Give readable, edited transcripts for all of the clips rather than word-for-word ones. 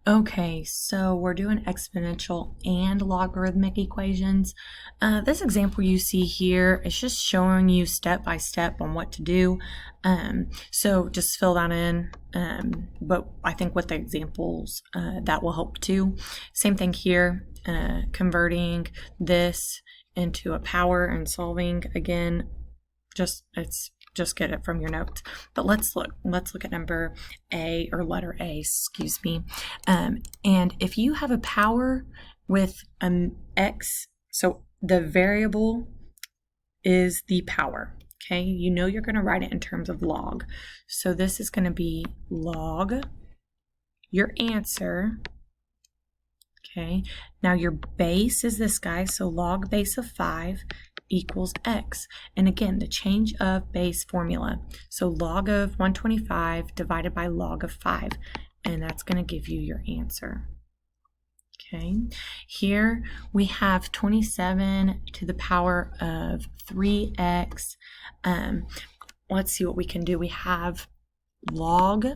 Okay, so we're doing exponential and logarithmic equations. This example you see here is just showing you step by step on what to do. So just fill that in. But I think with the examples, that will help too. Same thing here, converting this into a power and solving again. Just get it from your notes. But let's look at number A, or letter A, excuse me. And if you have a power with x, so the variable is the power. Okay, you know you're going to write it in terms of log. So this is going to be log your answer. Okay, now your base is this guy, so log base of 5 equals x. And again, the change of base formula. So log of 125 divided by log of 5, and that's going to give you your answer. Okay, here we have 27 to the power of 3x. Let's see what we can do. We have log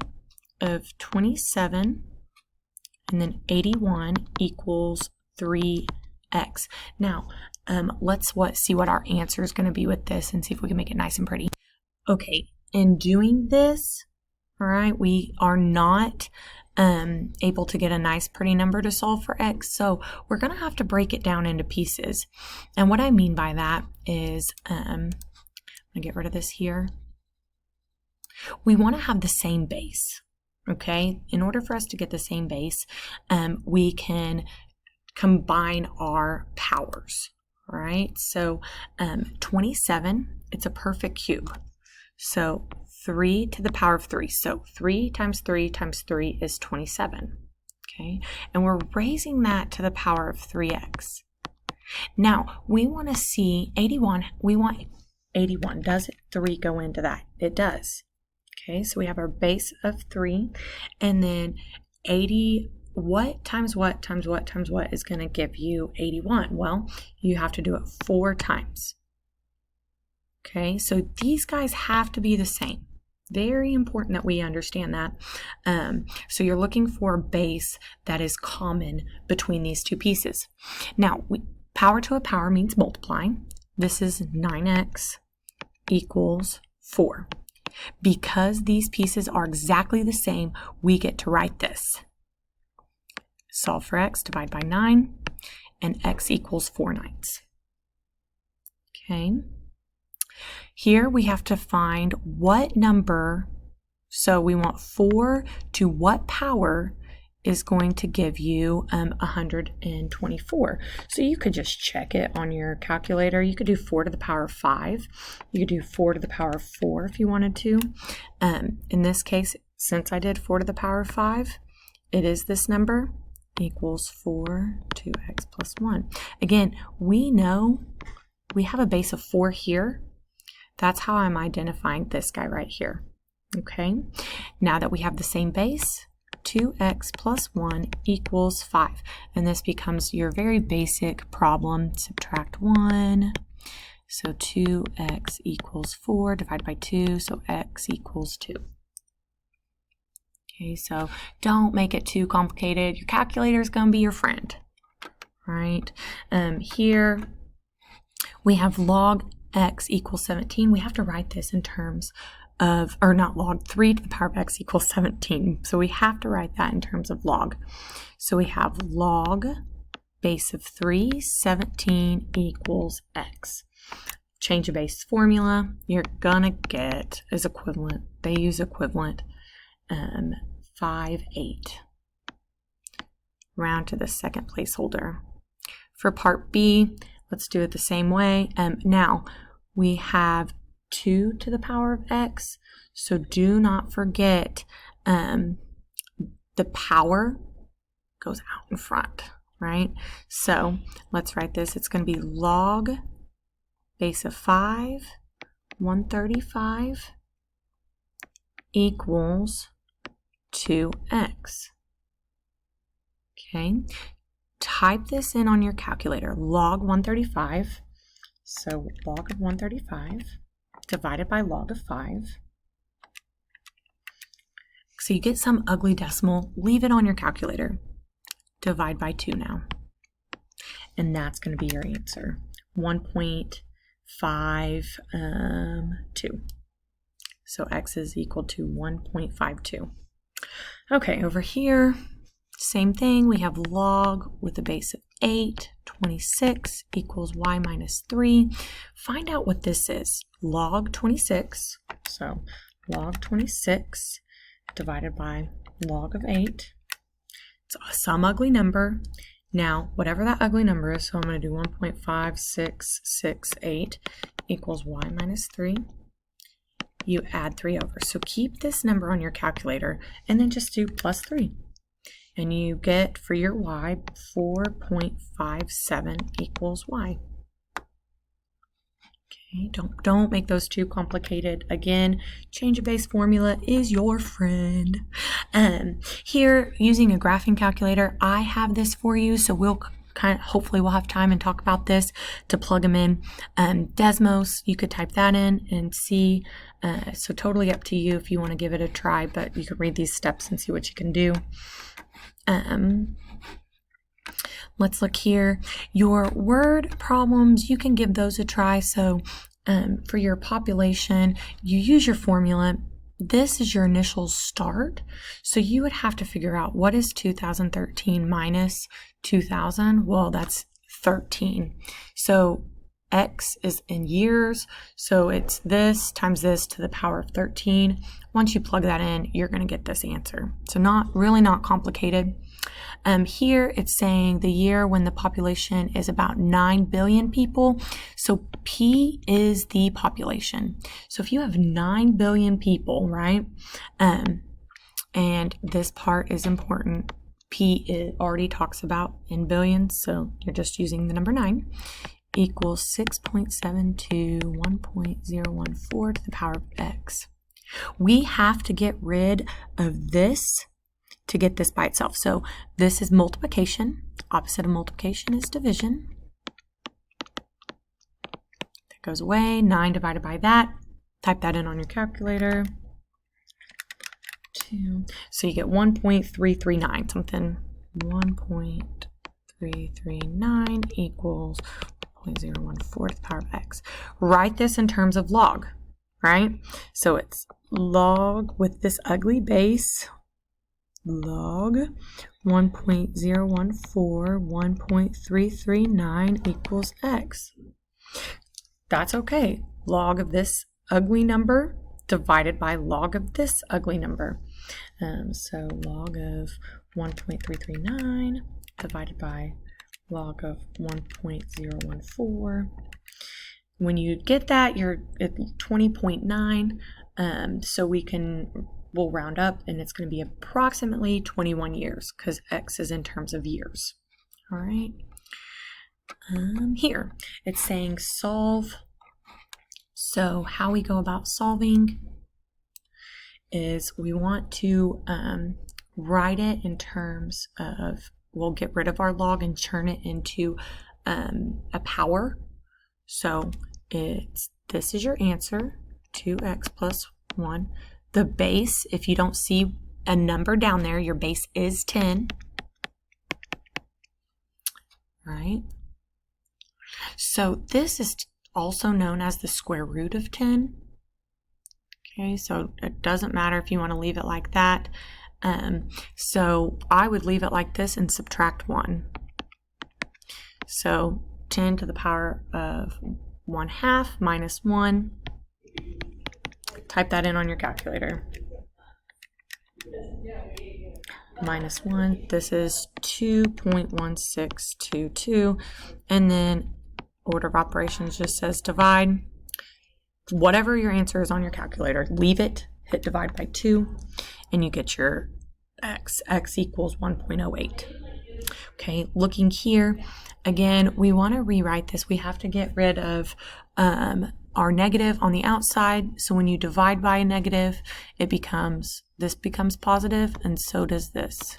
of 27 and then 81 equals 3x. Now, let's see what our answer is going to be with this and see if we can make it nice and pretty. Okay, in doing this, all right, we are not able to get a nice pretty number to solve for x, so we're going to have to break it down into pieces. And what I mean by that is, I'm going to get rid of this here. We want to have the same base. Okay, in order for us to get the same base, we can combine our powers. All right, so 27, it's a perfect cube. So 3 to the power of 3. So 3 times 3 times 3 is 27. Okay, and we're raising that to the power of 3x. Now, we want to see 81. We want 81. Does 3 go into that? It does. Okay, so we have our base of 3, and then 80, what times what times what times what is going to give you 81? Well, you have to do it 4 times. Okay, so these guys have to be the same. Very important that we understand that. So you're looking for a base that is common between these two pieces. Now, power to a power means multiplying. This is 9x equals 4. Because these pieces are exactly the same, we get to write this. Solve for x, divide by 9, and x equals 4/9. Okay. Here we have to find what number, so we want 4 to what power is going to give you 124. So you could just check it on your calculator. You could do 4 to the power of 5. You could do 4 to the power of 4 if you wanted to. In this case, since I did 4 to the power of 5, it is this number, equals 4 to x plus 1. Again, we know we have a base of 4 here. That's how I'm identifying this guy right here. Okay, now that we have the same base, 2x plus 1 equals 5. And this becomes your very basic problem. Subtract 1. So 2x equals 4 divided by 2. So x equals 2. Okay, so don't make it too complicated. Your calculator is going to be your friend. All right. Here we have log x equals 17. We have to write this in terms of, or not log, 3 to the power of x equals 17. So we have to write that in terms of log. So we have log base of 3, 17 equals x. Change of base formula, you're gonna get is equivalent. They use equivalent 5, 8. Round to the second placeholder. For part B, let's do it the same way. Now, we have 2 to the power of x, so do not forget the power goes out in front, right? So let's write this. It's going to be log base of 5, 135 equals 2x. Okay, type this in on your calculator. Log 135, so log of 135 divided by log of 5. So you get some ugly decimal, leave it on your calculator. Divide by 2 now. And that's going to be your answer, 1.52. So x is equal to 1.52. Okay, over here, same thing. We have log with a base of 8, 26 equals y minus 3. Find out what this is. Log 26, so log 26 divided by log of 8. It's some ugly number. Now, whatever that ugly number is, so I'm going to do 1.5668 equals y minus 3. You add 3 over. So keep this number on your calculator and then just do plus 3. And you get for your y 4.57 equals y. Okay, don't make those too complicated. Again, change of base formula is your friend. Here, using a graphing calculator, I have this for you, so hopefully we'll have time and talk about this to plug them in. Desmos, you could type that in and see. So totally up to you if you want to give it a try, but you can read these steps and see what you can do. Let's look here. Your word problems, you can give those a try. So for your population, you use your formula. This is your initial start. So you would have to figure out what is 2013 minus 2000. Well, that's 13. So x is in years. So it's this times this to the power of 13. Once you plug that in, you're going to get this answer. So not complicated. Here it's saying the year when the population is about 9 billion people. So P is the population. So if you have 9 billion people, right? And this part is important. P already talks about in billions, so you're just using the number 9, equals 6.72, 1.014 to the power of x. We have to get rid of this to get this by itself. So this is multiplication. Opposite of multiplication is division. That goes away. 9 divided by that. Type that in on your calculator. 2. So you get 1.339, something 1.339 equals 0.014 to the power of x. Write this in terms of log, right? So it's log with this ugly base, log 1.014, 1.339 equals x. That's okay. Log of this ugly number divided by log of this ugly number. So log of 1.339 divided by log of 1.014. When you get that, you're at 20.9. So we'll round up, and it's going to be approximately 21 years because x is in terms of years. All right. Here it's saying solve. So how we go about solving is we want to write it in terms of, we'll get rid of our log and turn it into a power. So this is your answer, 2x plus 1. The base, if you don't see a number down there, your base is 10. Right? So this is also known as the square root of 10. Okay, so it doesn't matter if you want to leave it like that. So I would leave it like this and subtract 1. So 10 to the power of 1/2 minus 1. Type that in on your calculator. Minus 1. This is 2.1622. And then order of operations just says divide. Whatever your answer is on your calculator, leave it, hit divide by 2, and you get your x. X equals 1.08. Okay, looking here, again, we want to rewrite this. We have to get rid of our negative on the outside. So when you divide by a negative, this becomes positive, and so does this.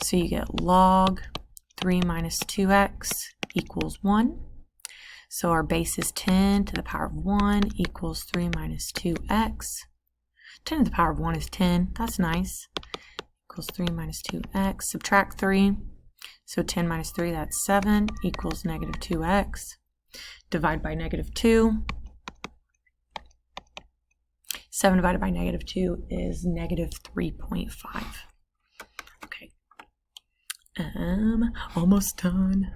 So you get log 3 minus 2x equals 1. So our base is 10 to the power of 1 equals 3 minus 2x. 10 to the power of 1 is 10. That's nice. Equals 3 minus 2x. Subtract 3. So 10 minus 3, that's 7, equals negative 2x. Divide by negative 2. 7 divided by negative 2 is negative 3.5. Okay. Almost done.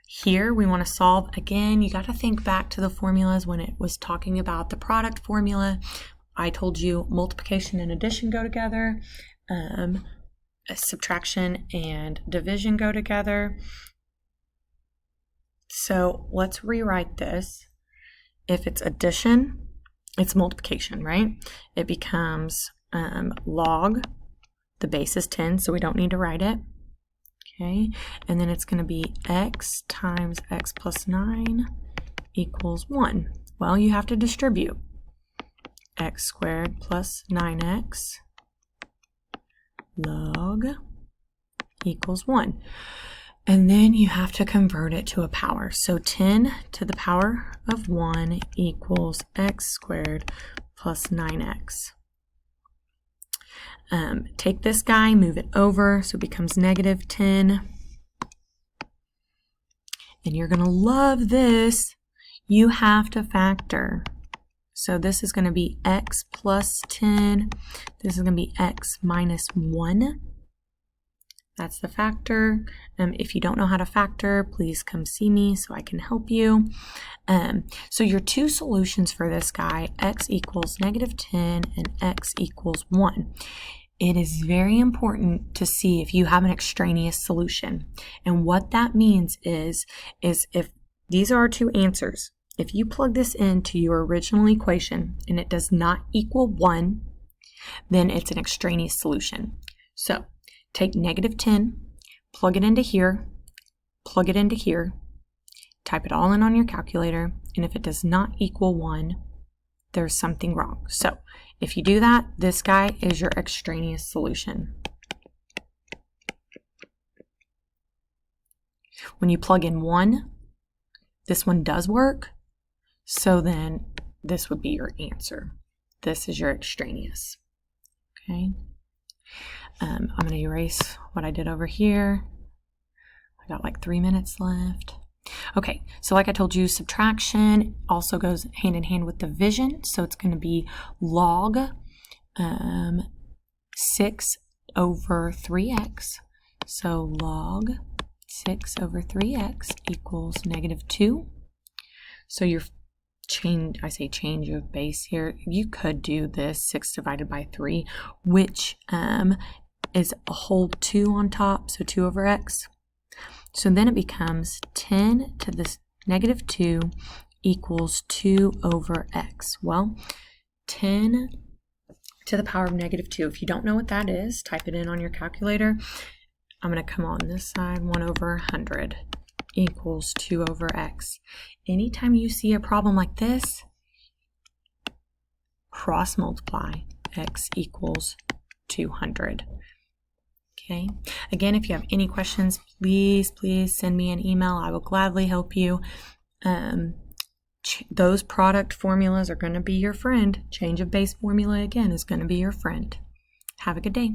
Here we want to solve, again, you got to think back to the formulas when it was talking about the product formula. I told you multiplication and addition go together. Subtraction and division go together. So let's rewrite this. If it's addition, it's multiplication, right? It becomes log, the base is 10, so we don't need to write it. Okay, and then it's going to be x times x plus 9 equals 1. Well, you have to distribute. X squared plus 9x log equals 1. And then you have to convert it to a power. So 10 to the power of 1 equals x squared plus 9x. Take this guy, move it over, so it becomes negative 10. And you're going to love this. You have to factor. So this is going to be x plus 10. This is going to be x minus 1. That's the factor. If you don't know how to factor, please come see me so I can help you. So your two solutions for this guy, x equals negative 10 and x equals 1. It is very important to see if you have an extraneous solution. And what that means is if these are our two answers, if you plug this into your original equation and it does not equal 1, then it's an extraneous solution. So take negative 10, plug it into here, plug it into here, type it all in on your calculator, and if it does not equal 1, there's something wrong. So if you do that, this guy is your extraneous solution. When you plug in 1, this one does work, so then this would be your answer. This is your extraneous. Okay. I'm going to erase what I did over here. I got like 3 minutes left. Okay, so like I told you, subtraction also goes hand in hand with division. So it's going to be log 6 over 3x. So log 6 over 3x equals negative 2. So your change of base here. You could do this 6 divided by 3, which is a whole 2 on top, so 2 over x. So then it becomes 10 to the negative 2 equals 2 over x. Well, 10 to the power of negative 2. If you don't know what that is, type it in on your calculator. I'm going to come on this side, 1 over 100 equals 2 over x. Anytime you see a problem like this, cross multiply. X equals 200. Okay. Again, if you have any questions, please send me an email. I will gladly help you. Those product formulas are going to be your friend. Change of base formula, again, is going to be your friend. Have a good day.